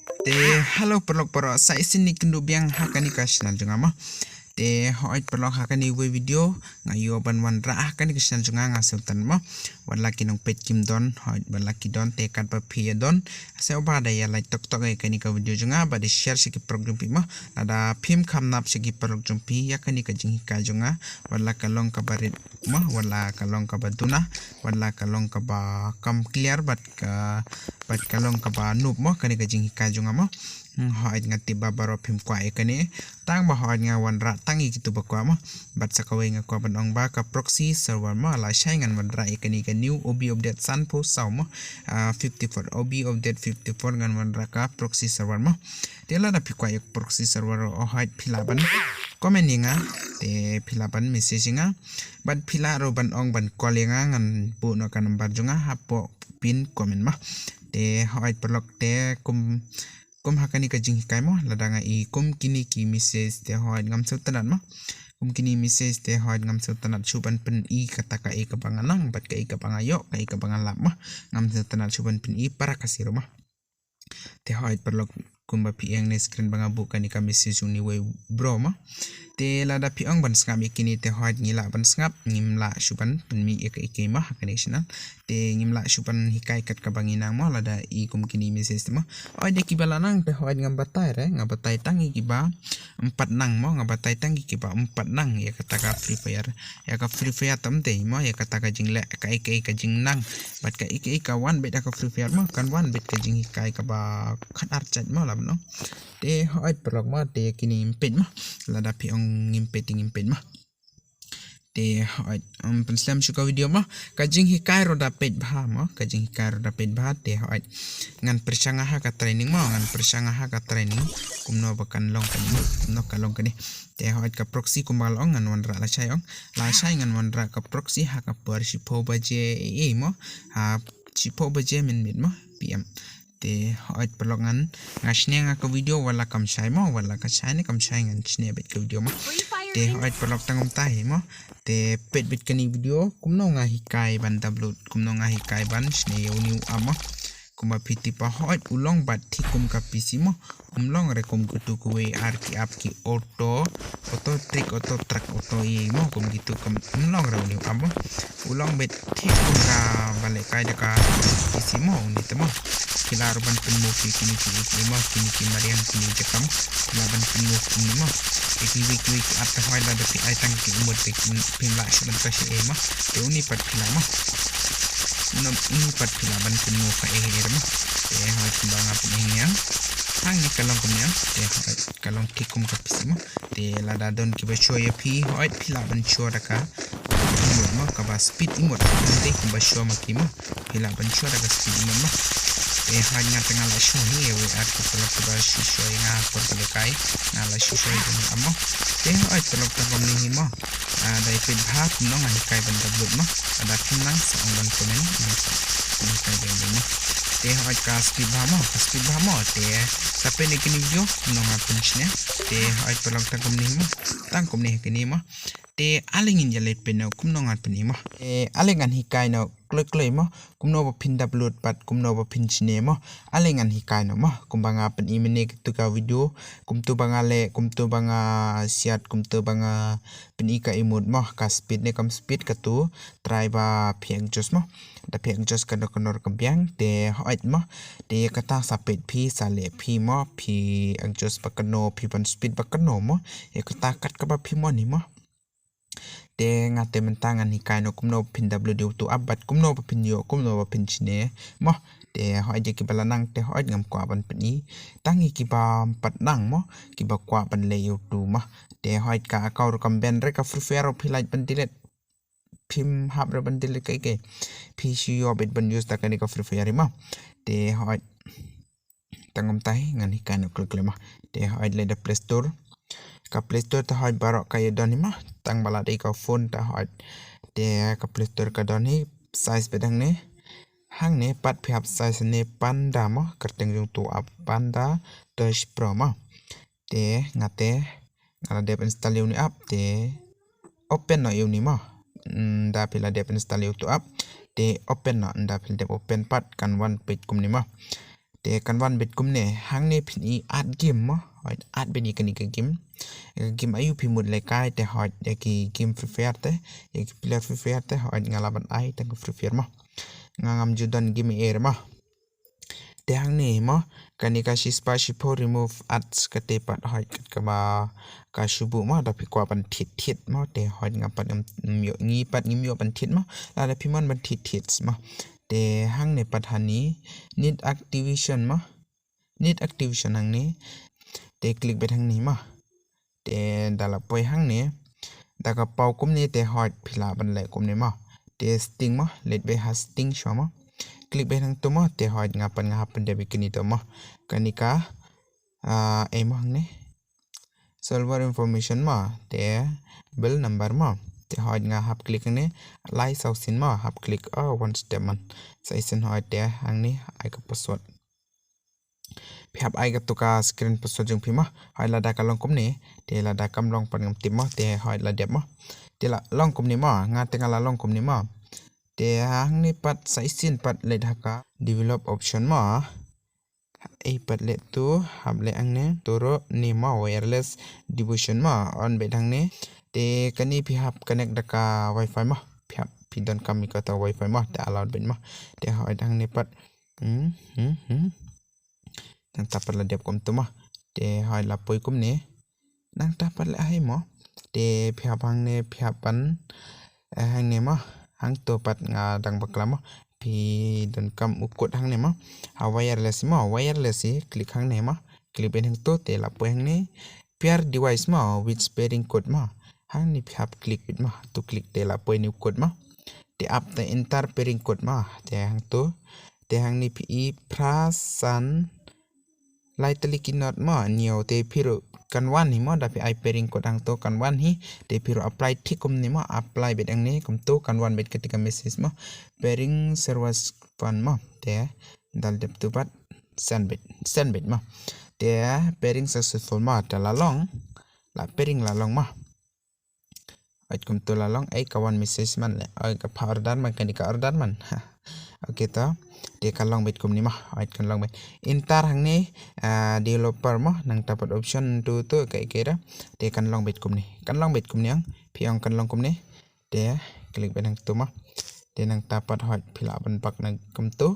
Te halo perlok poro sa isini kendu biang hakani kasnal junga ma. Te hoit perlok hakani we video ngayo ban wan ra hakani kasnal junga ngasultan ma. Wan laki nong peit kim don hoit ban laki don te kat pa pia don. Sa oba da ya like tok tok ai kani ka video junga ba de share sigi program pi ma. Ada phim kham nap sigi program pi ya kani ka jing ka junga. Wan la kalong ka barit ma wala kalong ka baduna wala kalong ka ba kam clear bat kalong ka ba nup mo kani ka jing ka junga mo hoit nga tiba baro phim kwa kani tang ba hoit nga wan ra tangi gitu ba kwa mo bat sakawe nga kwa ban ong ba ka proxy server mo la shai ngan wan ra kani ka new ob update san po saw mo 54 ob update 54 ngan wan ra ka proxy server mo tela na pi kwa proxy server o hoit philaban comment nga te philaban message nga ban phila ro ban ong ban kolenga ngan bu no kan bar junga hapo pin comment ma te hoit perlok te kum hakani ka jing kai mo ladanga i kum kini ki message te hoit ngam sultanat mo kum kini message te hoit ngam sultanat chuban pen i kata ka e ka banganang bat ka e ka bangayo ka e ka bangalap mo ngam sultanat chuban pen i para kasiro mo te hoit perlok kumba pi yang ne screen banga buka ni ka message ni we bro mo te lada pi ong ban skap ikini te hoit ngila ban skap ngimla shuban penmi eke ma connection te ngimla shuban hikai kat ka banginang mo lada i kum kini message mo oi de kibala nang te hoit ngam batai re ngam batai tangi kiba 4 nang mo ngam batai tangi kiba 4 nang ya kata ka free fire ya ka free fire tam te mo ya kata ka jingle ka eke ka jing nang bat ka eke ka one bet ka free fire mo kan one bet ka jing hikai ka ba khat archat mo la no te hoit perlok mo te kini impet mo lada pi ong ngimpet ma te hoit penslam suka video mo kajing hikai roda peit bha mo kajing hikai roda peit bha te hoit ngan persanga ha ka training mo ngan persanga ha ka training kumno bakan long kan no ka long kan te hoit ka proxy kumal ong ngan wan ra la chai ngan wan ra ka proxy ha ka per sipo baje e mo ha sipo baje min mo pm te hoit perlongan ngasne nga ka video wala kam sai mo wala ka sai ne kam sai ngan sne bet ka video mo te hoit perlok tangom tahi mo te pet bet kani video kumno nga hikai ban tablut kumno nga hikai ban sne uni amo kuma piti pa hoit ulong bat thikum ka pc mo umlong re kum kutu kuwe arki apki auto trick auto truck auto ye mo kum gitu kum umlong re uni amo ulong bet thikum ka bale kai da ka pc mo uni temo kilar ban penmu kini mo kini marian kini jakam laban penmu kini mo iki apa hoy la de ai tang ki umur te pimla shaban ka shi ema te uni pat pila mo uni pat pila ban penmu ka e mo te hoy banga penya hang ni kalong kumya te hoy kalong tikum ka pisimo te la da don ki ba shoya pi hoy pila ban shoda ka mo ka ba speed imot te ki ba show makimo pila ban shoda ka speed imot mo hanya tengah la show ni we at ko pelok ba show nga por kai na la show ni amo te ay pelok ta kom ni mo dai pin ha no ngai kai ban tabut mo ada kinang sa ang komen ni kai ben mo te ay ka speed ba mo te tapi ni kini video no nga punch ne te ay pelok ta kom ni mo tang kom ni kini mo te alingin jalet peno kumno ngat penimo alingan hikai no klek mo kumno ba pin upload pat kumno ba pin chine mo alingan hikai no mo kumbanga pen imene tu ka video kumtu banga siat kumtu banga pen ika imut mo ka speed ne kam speed ka tu try ba phiang jos mo da phiang jos ka konor kambyang te hoit mo te kata sapet phi sale phi mo phi ang jos ba kano phi ban speed ba kano mo e kata kat ka ba phi mo ni mo te ngate mentangan hikai no kumno pin wd tu abat kumno pin yo kumno pin chine mo te hoi je ki balanang te hoi ngam kwa ban pni tangi ki ba pat nang mo ki ba kwa ban le yo tu mo te hoi ka akaur kam ben re ka free fire philai ban dilet phim hab re ban dilet kai ke pc yo bet ban use ta ka ni ka free fire mo te hoi tangom tai ngan hikai no klik le mo te hoi le da play store ka play store ta hoi barok kaya doni mah tang bala dei ka phone ta hoi te ka play store ka doni size bedang ne hang ne pat phap size ne panda mo kerteng jung tu ap panda touch pro mo te ngate ngala dep install uni app te open no uni mo da pila dep install tu app te open no da pila dep open pat kan one page kum ni mo te kan wan bet kumne hang ne phin I at game mo hoi at beni kani ka game ayu phi mut le kai te hoi de ki game free fire te ki player free fire te hoi ngalaban ai te free fire mo ngam judan game air mo te hang ne mo kani ka shispa shipo remove ads ka te pat hoi ka ba ka shubu mo da phi kwa ban thit mo te hoi ngapat ngi pat ngi myo ban thit mo la da phi mon ban thit mo te hang ne pat hani need activation hang ne te click bet hang ni ma te dala poi hang ne daka pau kum ne te hot phila ban le kum ne ma te sting ma let be has sting sho ma click bet hang to ma te hot nga hapan de bikini to ma kanika em hang ne server information ma te bill number ma te hot nga hap click ne lai sau sin ma hap click one step man sai sin hot te hang ne ai ka password phap ai ga to ka screen password jung phima hoi la da ka long kum ne te la da kam long pan ngam tim mo te hoi la dep mo te la long kum ne mo nga te la long kum ne mo te hang ne pat sai sin pat le dhaka develop option mo ai pat le tu hab le ang ne toro ni mo wireless devotion mo on be dhang ne te kani phi hap connect daka wifi mo phap phi don kam mi ka ta wifi mo te allowed ben mo te hoi dhang ne pat nang tapat la dep kom tu ma te hoi la poi kum ne nang tapat la hai mo te phia bang ne phia pan hang ne ma hang to pat nga dang bakla mo phi don kam ukot hang ne ma ha wireless click hang ne ma click ben hang to te la poi hang ne pair device ma with pairing code ma hang ni phia click bit ma to click te la poi ni code ma te up the enter pairing code ma te hang to te hang ni phi prasan lai tali kinot mo nio te phiro kan wan hi mo da phi ai pairing ko dang to kan wan hi te phiro apply thikum ni mo apply bet ang ne kum to kan wan bet ketika message mo pairing service pan mo te dal dep tu bat send bet mo te pairing successful mo ta la long la pairing la long mo ait kum to la long ai ka wan message man le ai ka phar dan man kenika ordan man okay to te kan long bet kum ni ma ait kan long bet intar hang ne developer mo nang tapat option tu kai kera te kan long bet kum ni ang phiang kan long kum ne te click ben hang tu ma te nang tapat hot phila ban pak nang kum tu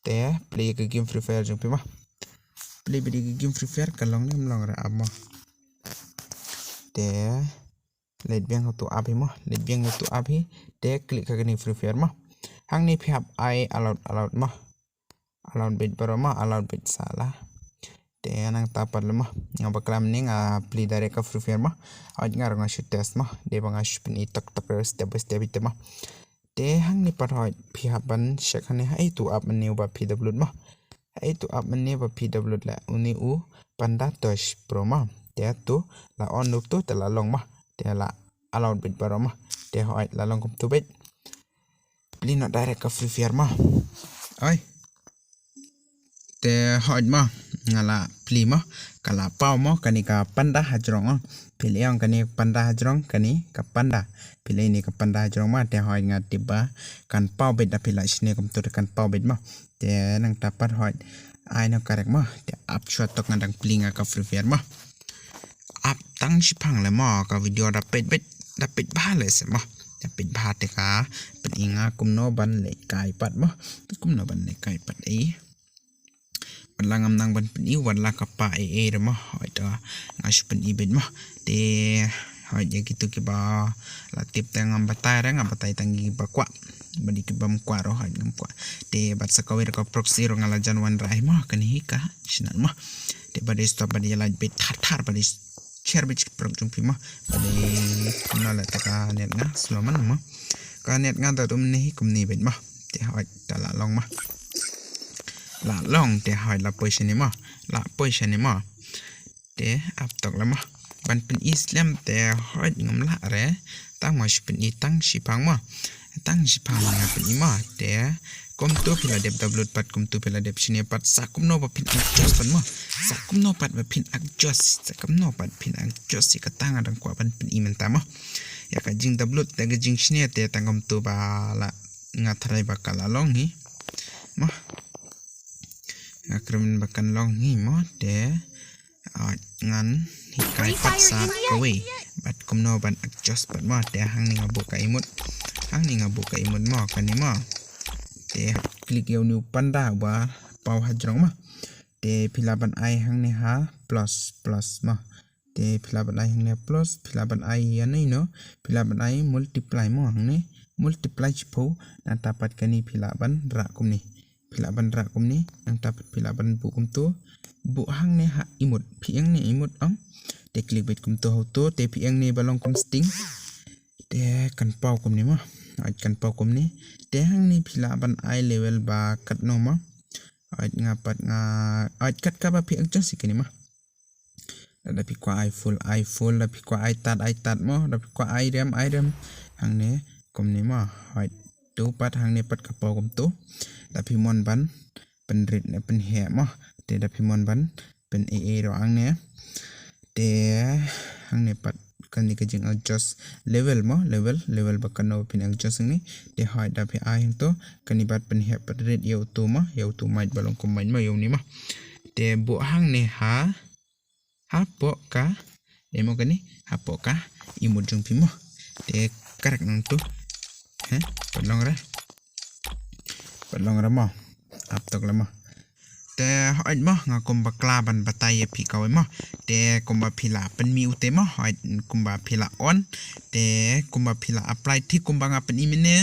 te play ke game free fire jung pi ma play be game free fire kan long ne long ra ab mo te let biang tu abi mo let biang tu abi te click ka ni free fire mo hang ni phap ai allowed mo allowed bit baroma allowed bit salah te nang tapat lema nga baklam ni nga play direct ka free fire ma aj nga nga shoot test ma de banga shibun tak step by step itema te hang ni par hoi phi haban shekhane ai tu up ne ba pw ma ai tu up ne ba pw la uni u panda touch pro ma te tu la on nuk tu te la long ma te la allowed bit baroma te hoi la long kum tu bit play not direct ka free fire ma ai te hoj mo ngala pli mo kala pau mo kanika panda hajrong pili ang kani panda hajrong kani ka panda pili ni ka panda hajrong ma te hoj nga tiba kan pau bet da pila sine kum tu kan pau bet mo te nang tapat hoj ai no karek mo te up shot tok ngandang pli nga ka free fire mo up tang sipang le mo ka video da pet ba le se mo da pet ba te ka peninga kumno ban le kai pat mo kumno ban le kai pat ai langam nang ban peni wala kapa re mo hoi ta ngas pen ibet mo te hoi je gitu ke ba la tip tangam batai tangi bakwa badi ke bam kwa ro hoi ngam kwa te bat sakawer ka proxy ro ngala janwan rai mo kan hika shna mo te badi stop badi la bet thar badi share bit prok jung pi mo badi na la ta ka net nga sloman mo ka net nga ta tum ni kum ni bet mo te hoi ta la long mo la long te hoi la position ni mo te ap tok la mo ban pen islam te hoi ngam la re tang ma shipin I tang shipang mo nga pen ma te kom tu pila dep download pat kom tu pila dep sini pat sakum no pa pin adjust pan mo sakum no pat pa pin adjust si katang adang kwa pan pin imen ta mo ya ka jing download te ga jing sini te tangom tu ba la nga thrai ba kala long hi mo akremen bakan long hi mo te ngan hikai pat sap kawe bat kumno ban adjust bat mo te hang ni ngabu ka imut mo kani mo te klik yo new panda wa pau hajrong mo te philaban ai hang ni ha plus mo te philaban ai hang ni plus philaban ai ya nei no philaban ai multiply mo hang ni multiply chipo nang tapat kani philaban ra kum ni nang tapat philaban bu kum tu bu hang ni ha imut phiang ni imut ong te klik bet kum tu ho to te phiang ni balong kum sting te kan pau kum ni mo kan pau kum ni te hang ni philaban ai level ba kat no mo ngapat kat ka ba phiang chang sikini mo da pi kwa ai full da pi kwa ai tat mo da pi kwa ai rem hang ni kum ni mo tu pat hang ni pat ka pau kum tu da pi mon ban pen rit ne pen he mo te da pi mon ban pen e ro ang ne te hang ne pat kan ni ka jing adjust level ba kan no pin adjust ni te height da pi ai to kan ni bat pen he pat rit yo tu mai balong kum mai mo yo ni mo te bu hang ne ha po ka emo kan ni ha po ka imut jung pi mo te karak nang tu padlong ra mo ap tok la mo te hoit mo nga kumba klaban batay pi kawe mo te kumba phila pen mi ute mo hoit kumba phila on te kumba phila apply thi kumba nga pen imene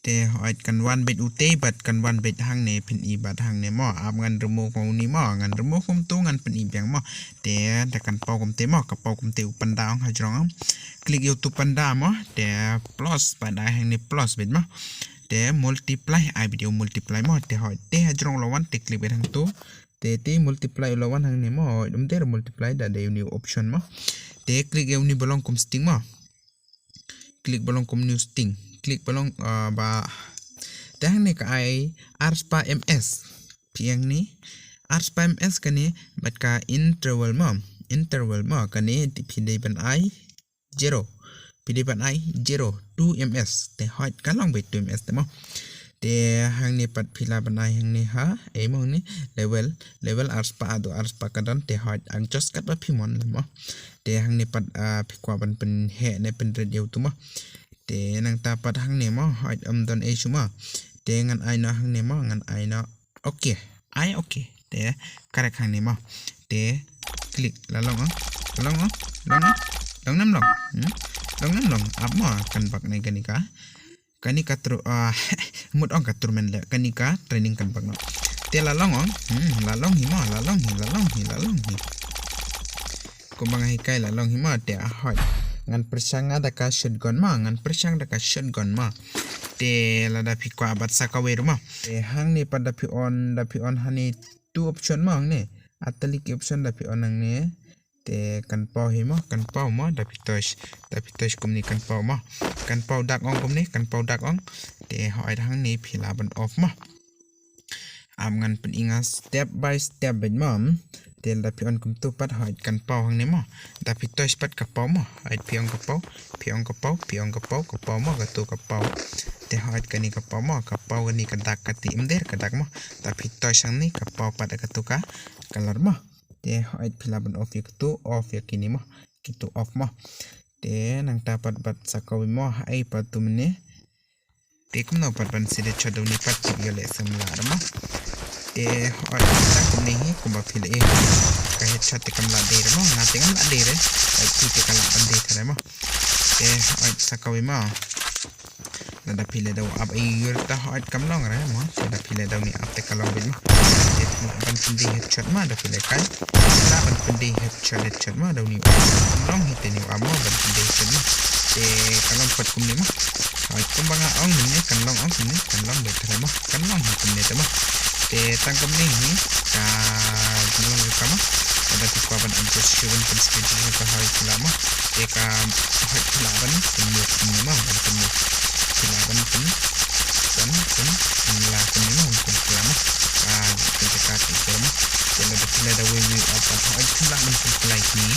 te hoit kan wan bet ute bat kan wan bet hang ne pin i bat hang ne mo ap ngan remo ko ni mo ngan remo kum tu ngan pen i byang mo te da kan pau kum te mo ka pau kum te upan da ong hajrong klik yo tu panda mo te plus pada hang ne plus bet mo te multiply ai video multiply mo te hoi te hajrong lawan te klik bet hang tu te multiply lawan hang ne mo dum te multiply da de new option mo te klik yo ni bolong kum sting mo klik bolong kum new sting klik bolong ba te hang ne ka ai rspa ms piang ni rspa ms ka ni bat ka interval mo ka ni pide ban ai 0 pide ban ai 0 2 ms te hoi ka long bet 2 ms te mo te hang ni pat phila ban ai hang ni ha e mo ni level rspa kadon te hoi ang just kat ba phimon le mo te hang ni pat phikwa ban pen he ne pen red yo tu mo te nang ta pat hang ne mo hoi don e chuma te ngan ai na hang ne mo ngan ai na okay te correct hang ne mo te klik la long nam long ap mo kan bak ne kanika tru mut ong ka turmen le kanika training kan bak no te la long hi kumbang hi kai la long hi mo te hoi ngan persang daka shotgun ma te la da phi kwa bat sakawe ro ma te hang ni pad da phi on hani two option ma hang ne atali ki option da phi on ang ne te kan pau mo da phi tosh kum ni kan pau dak ong te hoi hang ni phila ban off ma am ngan pen inga step by step bet mom te da phi on kum tu pat hoi kan pau hang ne mo da phi tosh pat ka pau mo hoi phi ong ka pau mo ga tu ka pau te hoi kan ni ka pau mo ka pau ni ka dak ka ti imder ka dak mo da phi tosh hang ni ka pau pat ka tu ka color mo te hoi phila ban off ya kini mo kitu off mo te nang tapat bat sakawi mo ai pat tu mene te kumno pat ban side chodo ni pat ti gale samla mo te hoi ta kumni hi kumba phila e ka het chat te kamla de mo ngate ngam de re ai ti te kala ban de thare mo te hoi sakawi mo da phile daw ab ai yer ta hoi kamlong re mo da phile daw ni ab te kalong bin mo ban pindi headshot ma da phile kai la ban pindi headshot ma daw ni long hit ni amo ban pindi headshot ma te kalong pat kum ni mo hoi kumbang ong ni kalong ong ni kalong bet thare mo kalong kum ni te mo te tangkam ni ka kalong ka mo da phi kwa ban antus shibun kan schedule ka hoi phila mo te ka hoi phila ban pemuk ni mo ban pemuk phila ban pen la kum ni mo kum phila mo ka mo te la phila da we apa hoi phila ban phila ni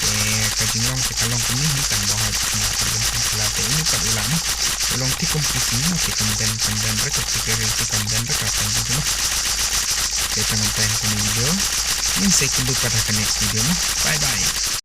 te ka jinglong te kalong kum ni kan bo hoi phila te ini pat ulam long ti kompisi mo te kamdan re ka security kamdan re ka kan mo Kita ngampai hakani video. Ini saya kunduh pada next video. Bye bye.